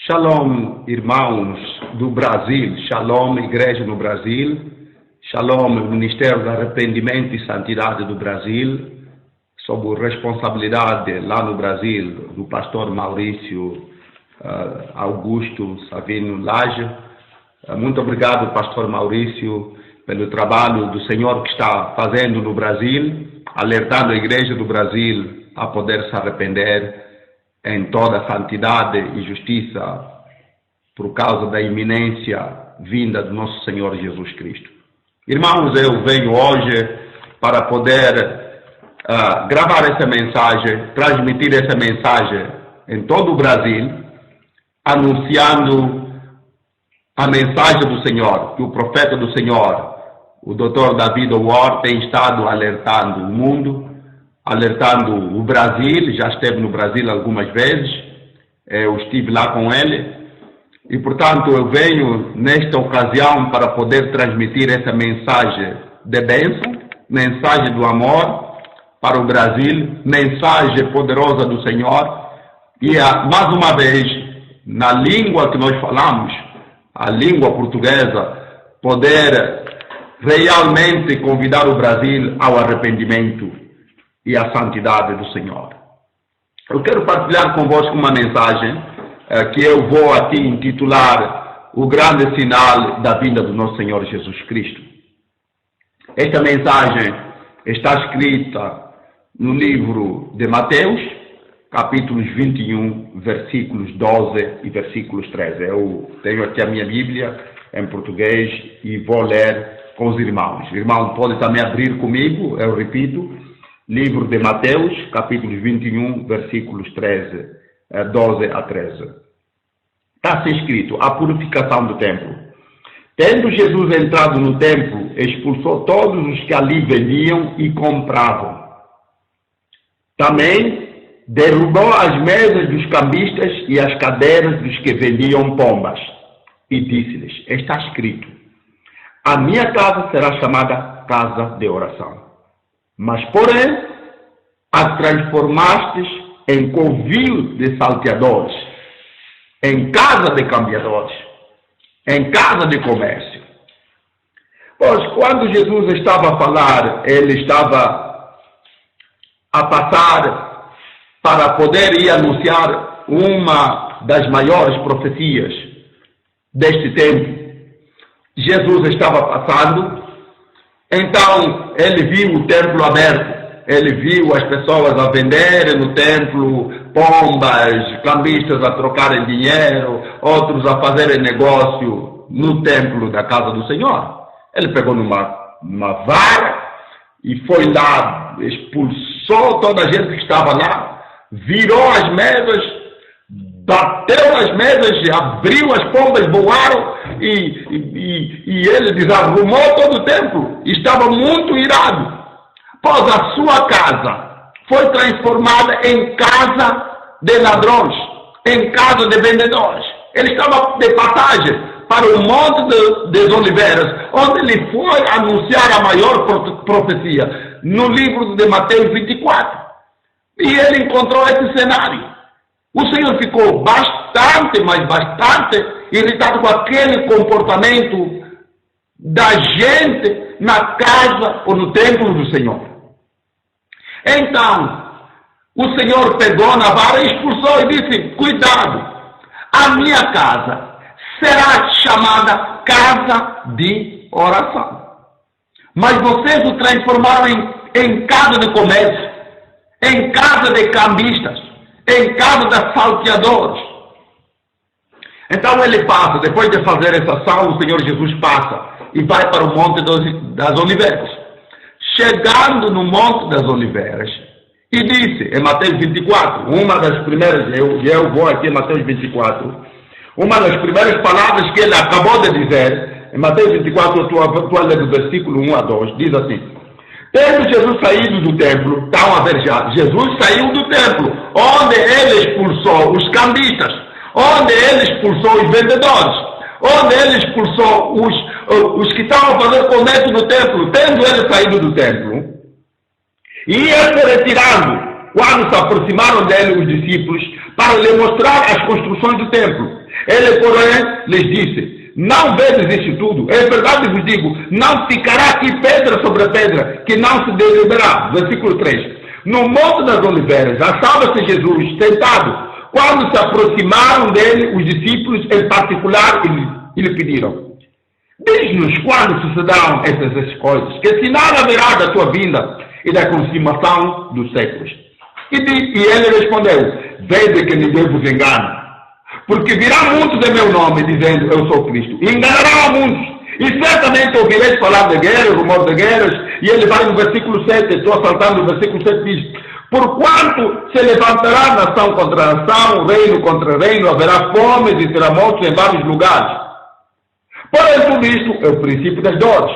Shalom, irmãos do Brasil. Shalom, Igreja no Brasil. Shalom, Ministério do Arrependimento e Santidade do Brasil. Sob responsabilidade lá no Brasil do pastor Maurício Augusto Savino Laje. Muito obrigado, pastor Maurício, pelo trabalho do Senhor que está fazendo no Brasil, alertando a Igreja do Brasil a poder se arrepender em toda a santidade e justiça por causa da iminência vinda do nosso Senhor Jesus Cristo. Irmãos, eu venho hoje para poder gravar essa mensagem, transmitir essa mensagem em todo o Brasil, anunciando a mensagem do Senhor, que o profeta do Senhor, o Dr. David Ward, tem estado alertando o mundo, alertando o Brasil. Já esteve no Brasil algumas vezes, eu estive lá com ele, e portanto eu venho nesta ocasião para poder transmitir essa mensagem de bênção, mensagem do amor para o Brasil, mensagem poderosa do Senhor, e mais uma vez, na língua que nós falamos, a língua portuguesa, poder realmente convidar o Brasil ao arrependimento e à santidade do Senhor. Eu quero partilhar convosco uma mensagem que eu vou aqui intitular O Grande Sinal da Vinda do nosso Senhor Jesus Cristo. Esta mensagem está escrita no livro de Mateus, capítulos 21, versículos 12 e versículos 13. Eu tenho aqui a minha Bíblia em português e vou ler com os irmãos. O irmão pode também abrir comigo, eu repito, livro de Mateus, capítulos 21, versículos 12 a 13. Está assim escrito: a purificação do templo. Tendo Jesus entrado no templo, expulsou todos os que ali vendiam e compravam. Também derrubou as mesas dos cambistas e as cadeiras dos que vendiam pombas. E disse-lhes: está escrito, a minha casa será chamada casa de oração. Mas, porém, a transformastes em covil de salteadores, em casa de cambiadores, em casa de comércio. Pois, quando Jesus estava a falar, ele estava a passar para poder ir anunciar uma das maiores profecias deste tempo. Jesus estava passando, então ele viu o templo aberto, ele viu as pessoas a venderem no templo, pombas, cambistas a trocarem dinheiro, outros a fazerem negócio no templo da casa do Senhor. Ele pegou numa vara e foi lá, expulsou toda a gente que estava lá, virou as mesas, bateu as mesas, abriu as pombas, voaram e ele desarrumou todo o templo. Estava muito irado, pois a sua casa foi transformada em casa de ladrões, em casa de vendedores. Ele estava de passagem para o Monte das Oliveiras, onde ele foi anunciar a maior profecia, no livro de Mateus 24. E ele encontrou esse cenário. O Senhor ficou bastante irritado com aquele comportamento da gente na casa ou no templo do Senhor. Então, o Senhor pegou na vara e expulsou e disse: cuidado, a minha casa será chamada casa de oração. Mas vocês o transformaram em casa de comércio, em casa de cambistas, em casa de salteadores. Então ele passa, depois de fazer essa ação, o Senhor Jesus passa e vai para o Monte das Oliveiras. Chegando no Monte das Oliveiras, e disse, em Mateus 24, uma das primeiras, eu vou aqui em Mateus 24, uma das primeiras palavras que ele acabou de dizer, em Mateus 24, tu lê do versículo 1 a 2, diz assim: tendo Jesus saído do templo, estão a ver já, Jesus saiu do templo, onde ele expulsou os cambistas, onde ele expulsou os vendedores, onde ele expulsou os que estavam fazendo comércio no templo. Tendo ele saído do templo, ia se retirando, quando se aproximaram dele os discípulos, para lhe mostrar as construções do templo. Ele, porém, lhes disse: não vedes isto tudo? É verdade vos digo, não ficará aqui pedra sobre pedra, que não se derribará. Versículo 3. No Monte das Oliveiras, achava-se Jesus sentado. Quando se aproximaram dele, os discípulos em particular, e lhe pediram: diz-nos quando sucederão essas coisas, que sinal haverá da tua vinda e da consumação dos séculos. E ele respondeu: vede que ninguém vos engane, porque virá muitos em meu nome, dizendo: eu sou Cristo, e enganarão a muitos. E certamente ouvireis falar de guerras, rumor de guerras. E ele vai no versículo 7, estou saltando o versículo 7, diz: porquanto se levantará nação contra nação, reino contra reino, haverá fomes e terremotos em vários lugares. Porém, tudo isto é o princípio das dores.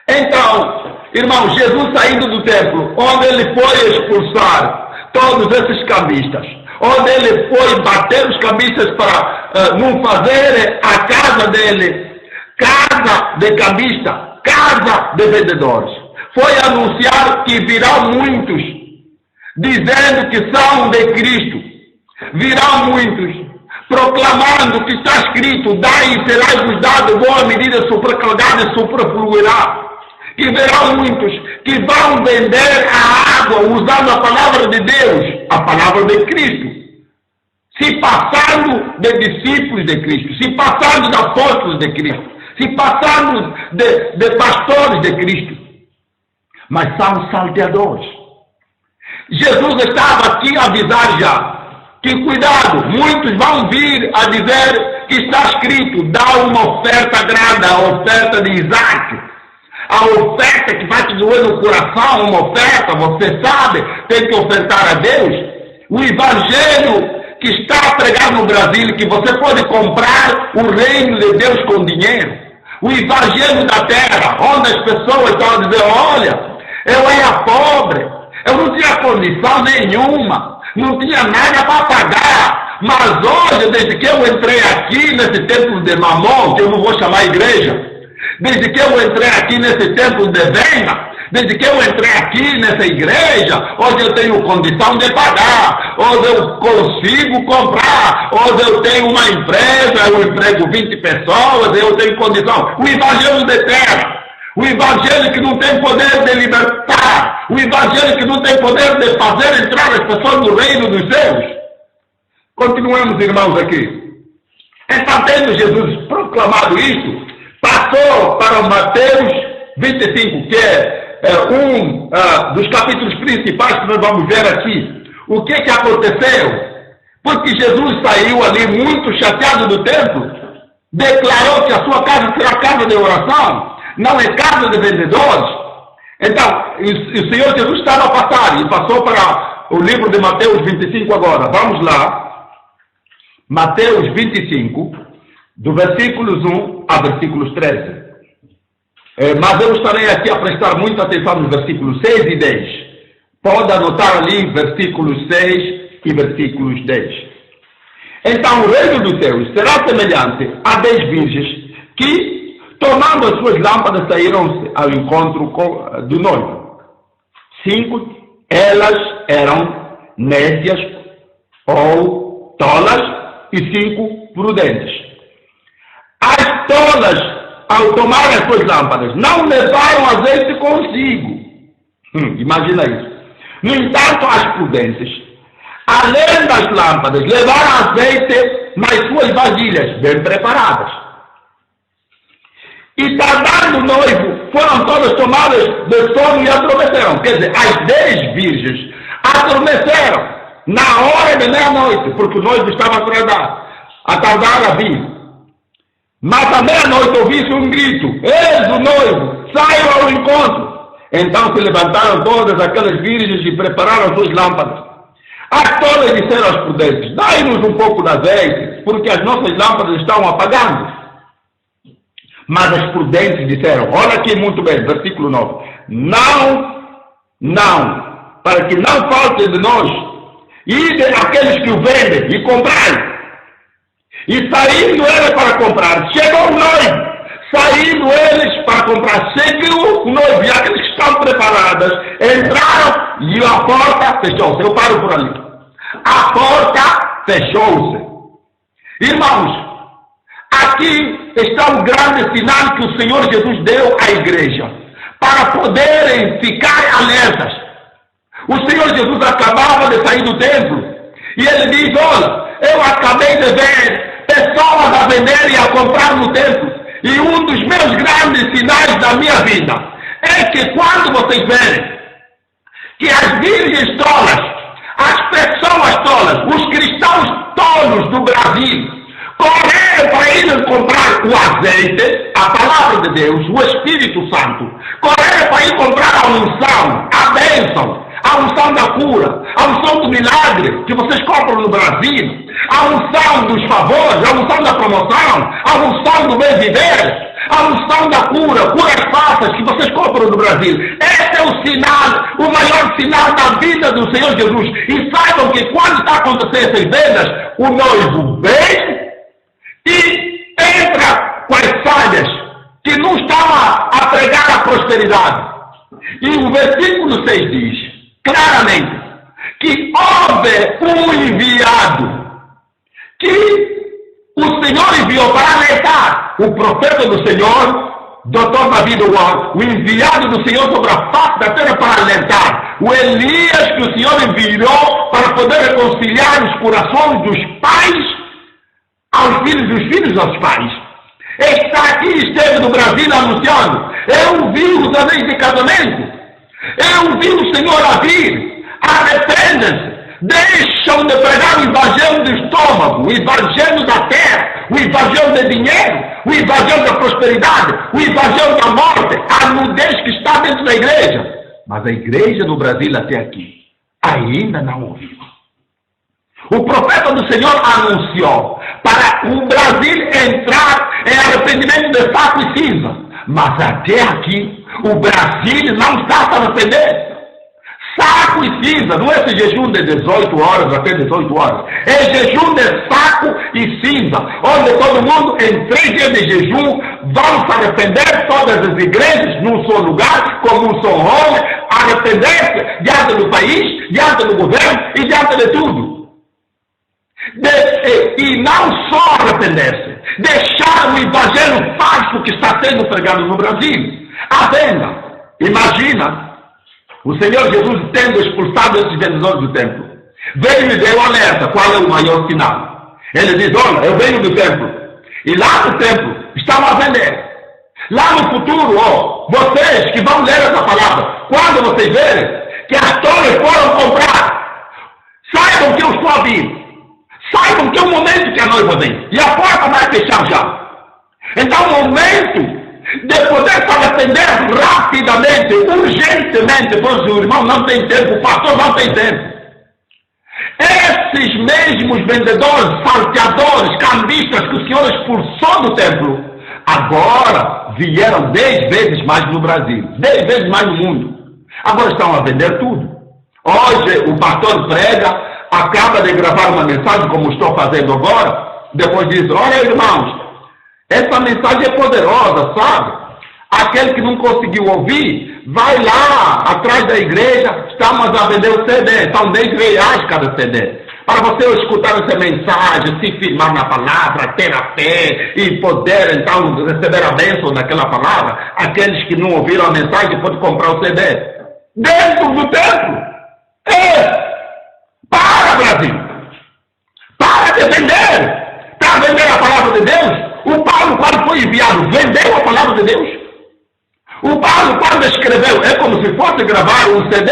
Então, irmão, Jesus saindo do templo, onde ele foi expulsar todos esses cambistas, onde ele foi bater os cambistas para não fazerem a casa dele casa de cambista, casa de vendedores. Foi anunciar que virão muitos, dizendo que são de Cristo. Virão muitos, proclamando que está escrito: dai e será-vos dado, boa medida, supercarregada e superfluirá. E verão muitos que vão vender a água usando a palavra de Deus, a palavra de Cristo, se passando de discípulos de Cristo, se passando de apóstolos de Cristo, se passando de pastores de Cristo, mas são salteadores. Jesus estava aqui a avisar já que cuidado, muitos vão vir a dizer que está escrito: dá uma oferta grande, a oferta de Isaac, a oferta que vai te doer no coração, uma oferta, você sabe, tem que ofertar a Deus. O evangelho que está a pregar no Brasil, que você pode comprar o reino de Deus com dinheiro. O evangelho da terra, onde as pessoas estão a dizer: olha, eu era pobre, eu não tinha condição nenhuma, não tinha nada para pagar, mas hoje, desde que eu entrei aqui nesse templo de Mamon, que eu não vou chamar igreja, desde que eu entrei aqui nesse templo de Venda, desde que eu entrei aqui nessa igreja, hoje eu tenho condição de pagar, hoje eu consigo comprar, hoje eu tenho uma empresa, eu emprego 20 pessoas, eu tenho condição. O evangelho de terra, o evangelho que não tem poder de libertar, o evangelho que não tem poder de fazer entrar as pessoas no reino dos céus. Continuemos, irmãos, aqui. Então, tendo Jesus proclamado isto, passou para o Mateus 25, que é um dos capítulos principais que nós vamos ver aqui. O que aconteceu? Porque Jesus saiu ali muito chateado do templo, declarou que a sua casa será casa de oração, não é casa de vendedores. Então, o Senhor Jesus estava a passar e passou para o livro de Mateus 25 agora. Vamos lá. Mateus 25, do versículos 1 a versículos 13. Mas eu estarei aqui a prestar muita atenção nos versículos 6 e 10. Pode anotar ali versículos 6 e versículos 10. Então o reino dos céus será semelhante a 10 virgens que, tomando as suas lâmpadas, saíram ao encontro do noivo. 5, elas eram nécias ou tolas, e 5, prudentes. As tolas, ao tomar as suas lâmpadas, não levaram azeite consigo. Imagina isso. No entanto, as prudentes, além das lâmpadas, levaram azeite nas suas vasilhas, bem preparadas. E tardando o noivo, foram todas tomadas de sono e adormeceram. Quer dizer, as 10 virgens adormeceram na hora de meia-noite, porque o noivo estava a tardar a vir. Mas à meia-noite ouvi-se um grito: eis o noivo, saiam ao encontro. Então se levantaram todas aquelas virgens e prepararam as suas lâmpadas. As tolas disseram aos prudentes: dai-nos um pouco de azeite, porque as nossas lâmpadas estão apagando. Mas as prudentes disseram, olha aqui muito bem, versículo 9: não, para que não falte de nós, ide aqueles que o vendem e comprai. E saindo eles para comprar, chegou o noivo. Saindo eles para comprar, chegou o noivo, e aqueles que estão preparadas entraram e a porta fechou-se. Eu paro por ali. A porta fechou-se. Irmãos, aqui está o grande sinal que o Senhor Jesus deu à igreja, para poderem ficar alertas. O Senhor Jesus acabava de sair do templo, e ele diz: olha, eu acabei de ver pessoas a vender e a comprar no templo, e um dos meus grandes sinais da minha vida é que quando vocês verem que as virgens tolas, as pessoas tolas, os cristãos tolos do Brasil, correr para ir comprar o azeite, a palavra de Deus, o Espírito Santo, correr para ir comprar a unção, a bênção, a unção da cura, a unção do milagre que vocês compram no Brasil, a unção dos favores, a unção da promoção, a unção do bem viver, a unção da cura, curas falsas que vocês compram no Brasil. Esse é o sinal, o maior sinal da vida do Senhor Jesus. E saibam que quando está acontecendo essas vendas, o noivo vem e entra com as falhas, que não estava a pregar a prosperidade. E o versículo 6 diz claramente que houve um enviado que o Senhor enviou para alertar o profeta do Senhor, Dr. David Ward, o enviado do Senhor sobre a face da terra para alertar, o Elias que o Senhor enviou para poder reconciliar os corações dos pais aos filhos, dos filhos aos pais. Está aqui, esteve no Brasil anunciando: eu vi os anéis de casamento, eu vi o Senhor a vir, arrependam-se, deixam de pregar o evangelho do estômago, o evangelho da terra, o evangelho do dinheiro, o evangelho da prosperidade, o evangelho da morte, a nudez que está dentro da igreja. Mas a igreja do Brasil até aqui ainda não ouviu. O profeta do Senhor anunciou para o Brasil entrar em arrependimento de saco e cinza. Mas até aqui o Brasil não está a se arrepender. Saco e cinza, não é esse jejum de 18 horas até 18 horas. É jejum de saco e cinza, onde todo mundo em 3 dias de jejum vão se arrepender, todas as igrejas, num só lugar, como um só homem, arrepender-se diante do país, diante do governo e diante de tudo. E não só arrepender-se, deixar o evangelho falso que está sendo pregado no Brasil à venda. Imagina o Senhor Jesus tendo expulsado esses vendedores do templo. Veio e deu alerta. Qual é o maior sinal? Ele diz: olha, eu venho do templo, e lá no templo estão a vender. Lá no futuro, vocês que vão ler essa palavra, quando vocês verem que as torres foram comprar, saibam que eu estou a vir. Saibam que é o momento que a noiva vem. E a porta vai fechar já. Então o momento de poder se arrepender rapidamente, urgentemente, pois o irmão não tem tempo, o pastor não tem tempo. Esses mesmos vendedores, salteadores, cambistas que o Senhor expulsou do templo, agora vieram 10 vezes mais no Brasil, 10 vezes mais no mundo. Agora estão a vender tudo. Hoje o pastor prega, acaba de gravar uma mensagem como estou fazendo agora, depois diz: olha, irmãos, essa mensagem é poderosa, sabe? Aquele que não conseguiu ouvir, vai lá atrás da igreja, estamos a vender o CD, são 10 reais cada CD. Para você escutar essa mensagem, se firmar na palavra, ter a fé e poder então receber a bênção daquela palavra, aqueles que não ouviram a mensagem podem comprar o CD. Dentro do templo. Para, Brasil! Para de vender! Para vender a palavra de Deus! O Paulo, quando foi enviado, vendeu a palavra de Deus. O Paulo, quando escreveu, é como se fosse gravar um CD,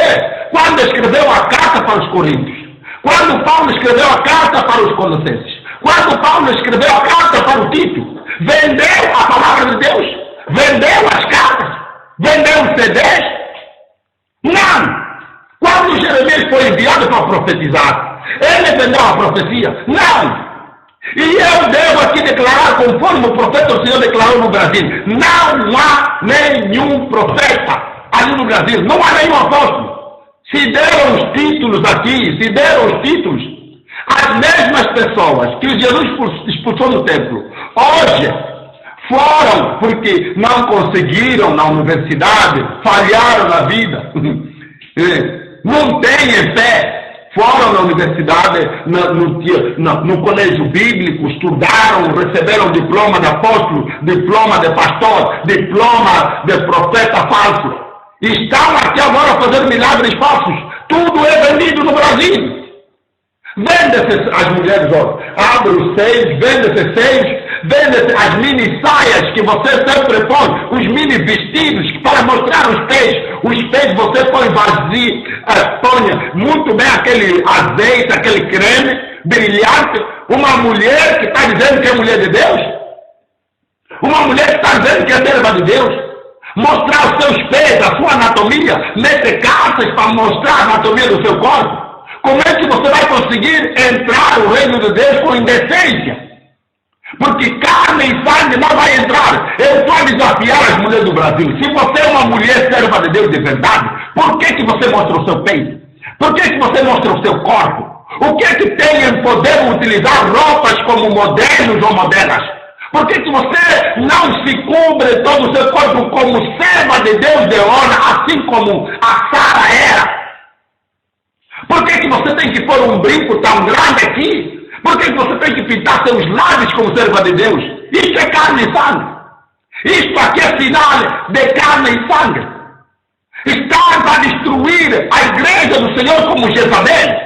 quando escreveu a carta para os Coríntios, quando Paulo escreveu a carta para os Colossenses, quando Paulo escreveu a carta para o Tito, vendeu a palavra de Deus? Vendeu as cartas? Vendeu os CDs? Não! Quando Jeremias foi enviado para profetizar, ele vendeu a profecia? Não! E eu devo aqui declarar, conforme o profeta do Senhor declarou no Brasil: não há nenhum profeta ali no Brasil, não há nenhum apóstolo. Se deram os títulos aqui, se deram os títulos, as mesmas pessoas que Jesus expulsou no templo, hoje foram porque não conseguiram na universidade, falharam na vida, não têm fé, foram na universidade, no colégio bíblico, estudaram, receberam diploma de apóstolo, diploma de pastor, diploma de profeta falso. Estão aqui agora fazendo milagres falsos. Tudo é vendido no Brasil. Vende-se as mulheres, ó, abre os seios, vende-se seios, vende-se as mini saias que você sempre põe, os mini vestidos para mostrar os pés. Os pés você põe vazio, põe muito bem aquele azeite, aquele creme brilhante. Uma mulher que está dizendo que é mulher de Deus, uma mulher que está dizendo que é serva de Deus, mostrar os seus pés, a sua anatomia, mete calças para mostrar a anatomia do seu corpo. Como é que você vai conseguir entrar no reino de Deus com indecência? Porque carne e sangue não vai entrar. Eu estou a desafiar as mulheres do Brasil. Se você é uma mulher serva de Deus de verdade, por que você mostra o seu peito? Por que você mostra o seu corpo? O que é que tem em poder utilizar roupas como modernos ou modernas? Por que você não se cobre todo o seu corpo como serva de Deus de honra, assim como a Sara era? Por que você tem que pôr um brinco tão grande aqui? Por que você tem que pintar seus lábios como serva de Deus? Isso é carne e sangue. Isto aqui é sinal de carne e sangue. Estás a destruir a igreja do Senhor como Jezabel.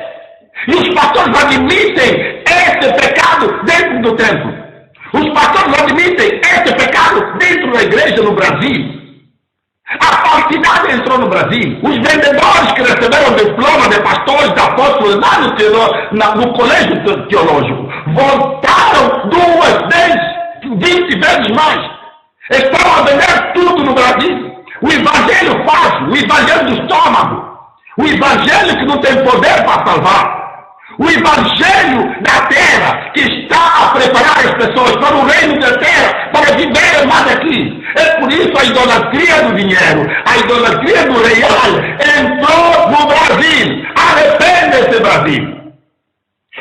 E os pastores admitem esse pecado dentro do templo. Os pastores admitem esse pecado dentro da igreja no Brasil. A falsidade entrou no Brasil. Os vendedores que receberam diploma de pastores, de apóstolos lá no colégio teológico voltaram 2, 10, 20 vezes mais. Estão a vender tudo no Brasil. O evangelho falso, o evangelho do estômago, o evangelho que não tem poder para salvar. O evangelho da terra que está a preparar as pessoas para o reino da terra, para viver mais aqui. É por isso a idolatria do dinheiro, a idolatria do real entrou no Brasil. Arrepende-se, Brasil.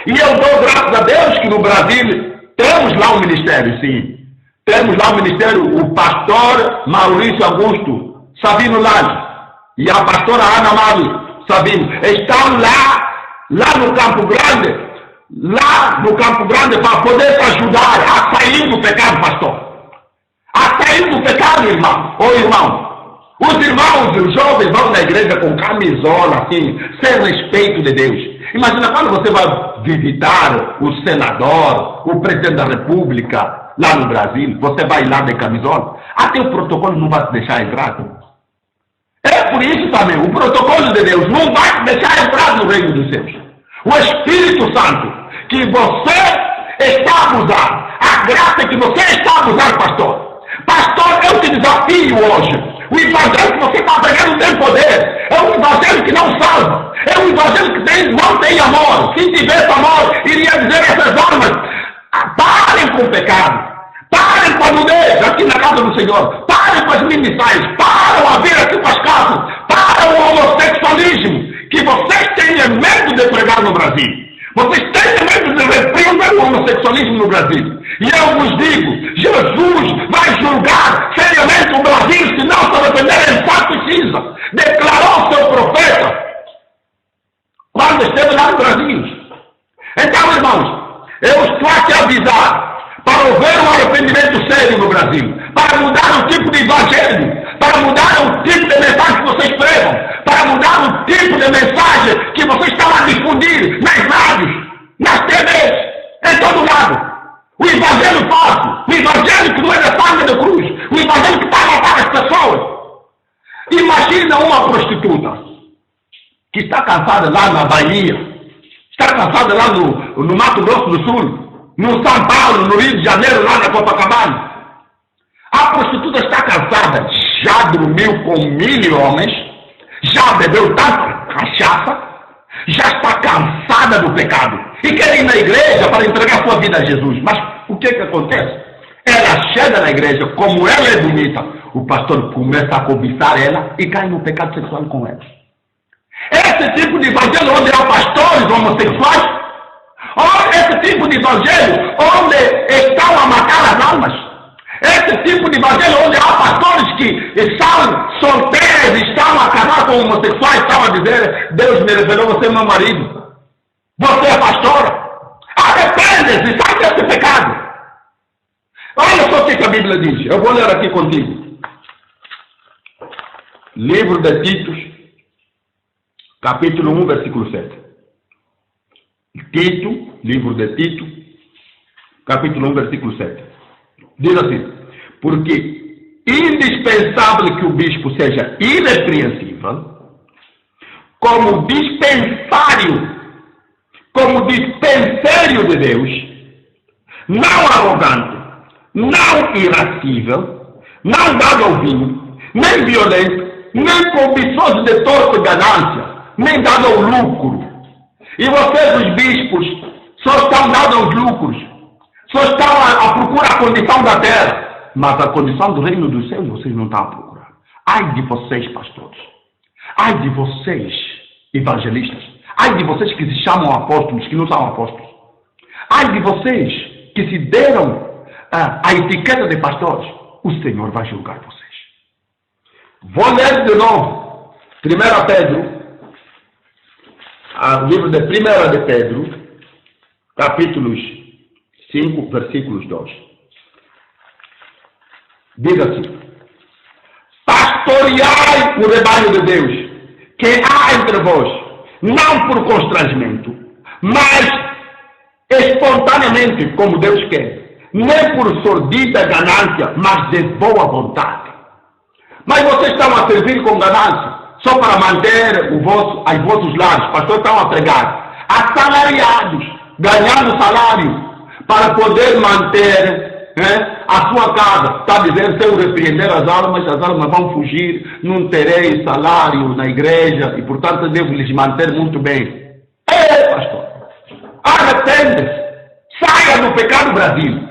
E eu dou graças a Deus que no Brasil temos lá um ministério, sim. Temos lá um ministério, o pastor Maurício Augusto Sabino Lage e a pastora Ana Mário Sabino estão lá no Campo Grande, para poder ajudar a sair do pecado, pastor. A sair do pecado, irmão. Ô irmão, os irmãos, os jovens vão na igreja com camisola, assim, sem respeito de Deus. Imagina quando você vai visitar o senador, o presidente da república, lá no Brasil, você vai lá de camisola, até o protocolo não vai te deixar entrar. É por isso também, o protocolo de Deus não vai te deixar entrar no reino dos céus. O Espírito Santo que você está a usar, a graça que você está a usar, pastor. Pastor, eu te desafio hoje. O evangelho que você está pregando não tem poder. É um evangelho que não salva. É um evangelho que não tem amor. Se tivesse amor, iria dizer a essas almas: parem com o pecado. Parem com a nudez aqui na casa do Senhor. Parem com as minissais. Parem a vir aqui para as casas. Parem o homossexualismo. Que vocês tenham medo de pregar no Brasil. Vocês tenham medo de repreender o homossexualismo no Brasil. E eu vos digo, Jesus vai julgar seriamente o Brasil se não se arrependerem em fato e cinza. Declarou seu profeta quando esteve lá no Brasil. Então, irmãos, eu estou aqui a avisar para haver um arrependimento sério no Brasil, para mudar o tipo de evangelho, para mudar o tipo de mensagem que vocês pregam, para mudar o tipo de mensagem que vocês estão a difundir nas rádios, nas TVs, em todo lado. O evangelho falso, o evangelho que não é da sangue da cruz, o evangelho que está a matar as pessoas. Imagina uma prostituta que está cansada lá na Bahia, está cansada lá no Mato Grosso do Sul, no São Paulo, no Rio de Janeiro, lá na Copacabana. A prostituta está cansada, já dormiu com 1000 homens, já bebeu tanta cachaça, já está cansada do pecado e quer ir na igreja para entregar sua vida a Jesus. Mas o que acontece? Ela chega na igreja, como ela é bonita, o pastor começa a cobiçar ela e cai no pecado sexual com ela. Esse tipo de evangelho onde há pastores homossexuais, ou esse tipo de evangelho onde estão a matar as almas, esse tipo de evangelho onde há pastores que são solteiros, estão a casar com homossexuais, estão a dizer: Deus me revelou, você é meu marido. Você é pastora? Arrepende-se, sai desse pecado. Olha só o que a Bíblia diz. Eu vou ler aqui contigo. Livro de Tito, capítulo 1, versículo 7. Tito, livro de Tito, capítulo 1, versículo 7. Diz assim: porque indispensável que o bispo seja irrepreensível, como dispensário de Deus, não arrogante, não irascível, não dado ao vinho, nem violento, nem cobiçoso de torpe ganância, nem dado ao lucro. E vocês, os bispos, só estão dados aos lucros, só estão à procura da condição da terra, mas a condição do reino dos céus vocês não estão a procurar. Ai de vocês, pastores, ai de vocês, evangelistas, ai de vocês que se chamam apóstolos, que não são apóstolos, ai de vocês que se deram a etiqueta de pastores, o Senhor vai julgar vocês. Vou ler de novo, 1 Pedro, o livro de 1 de Pedro, capítulos 5, versículos 2. Diz assim: pastoreai o rebanho de Deus, que há entre vós, não por constrangimento, mas espontaneamente, como Deus quer, nem por sordida ganância, mas de boa vontade. Mas vocês estão a servir com ganância, só para manter os vossos lares. Pastor, estão a pregar assalariados, ganhando salário, para poder manter a sua casa. Está dizendo, se eu repreender as almas vão fugir, não terei salário na igreja, e portanto devo lhes manter muito bem. Pastor, arrepende-se, saia do pecado Brasil.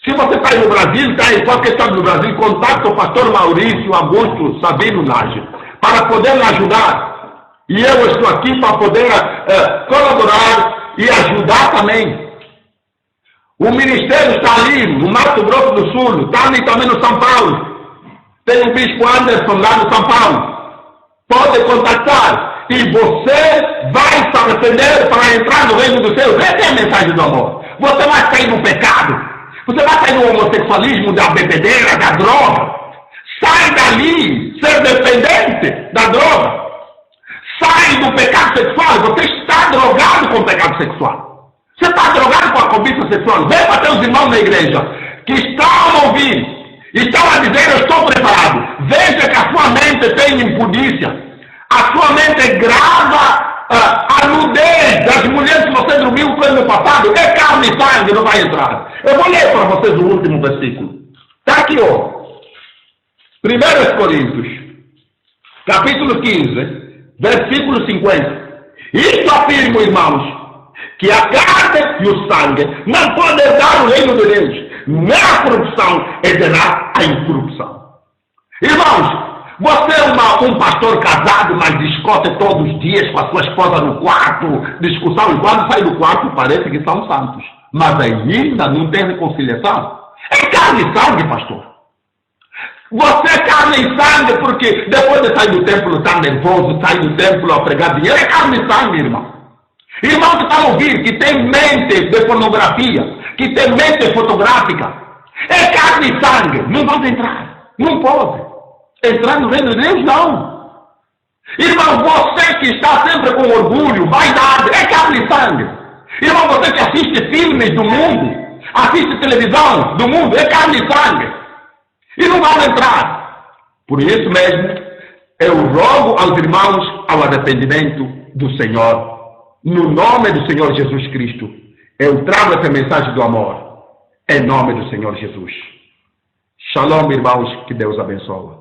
Se você está aí no Brasil, está em qualquer estado do Brasil, contacte o pastor Maurício Augusto Sabino Laje, para poder lhe ajudar. E eu estou aqui para poder colaborar e ajudar também. O ministério está ali, no Mato Grosso do Sul, está ali também no São Paulo. Tem o bispo Anderson lá no São Paulo. Pode contactar. E você vai se arrepender para entrar no reino dos céus. Essa é a mensagem do amor. Você vai sair do pecado. Você vai sair do homossexualismo, da bebedeira, da droga. Sai dali, ser dependente da droga. Sai do pecado sexual. Você está drogado com o pecado sexual. Você está drogado com a cobiça sexual. Vem para teus irmãos na igreja que estão a ouvir, estão a dizer: eu estou preparado. Veja que a sua mente tem impudícia. A sua mente grava a nudez das mulheres que você dormiu com ele no passado. É carne e sangue, não vai entrar. Eu vou ler para vocês o último versículo. Está aqui, ó. 1 Coríntios, capítulo 15, versículo 50. Isto afirmo, irmãos, que a carne e o sangue não podem dar o reino de Deus, nem a corrupção herdará a incorrupção. Irmãos, você é um pastor casado, mas discute todos os dias com a sua esposa no quarto, discussão, e quando sai do quarto parece que são santos, mas ainda não tem reconciliação. É carne e sangue, pastor. Você é carne e sangue porque depois de sair do templo está nervoso, sair do templo a pregar dinheiro. É carne e sangue, irmão. Irmão que está a ouvir, que tem mente de pornografia, que tem mente fotográfica. É carne e sangue. Não pode entrar. Não pode. Entrar no reino de Deus, não. Irmão, você que está sempre com orgulho, vaidade, é carne e sangue. Irmão, você que assiste filmes do mundo, assiste televisão do mundo, é carne e sangue. E não vão entrar. Por isso mesmo, eu rogo aos irmãos ao arrependimento do Senhor. No nome do Senhor Jesus Cristo, eu trago essa mensagem do amor. Em nome do Senhor Jesus. Shalom, irmãos, que Deus abençoe.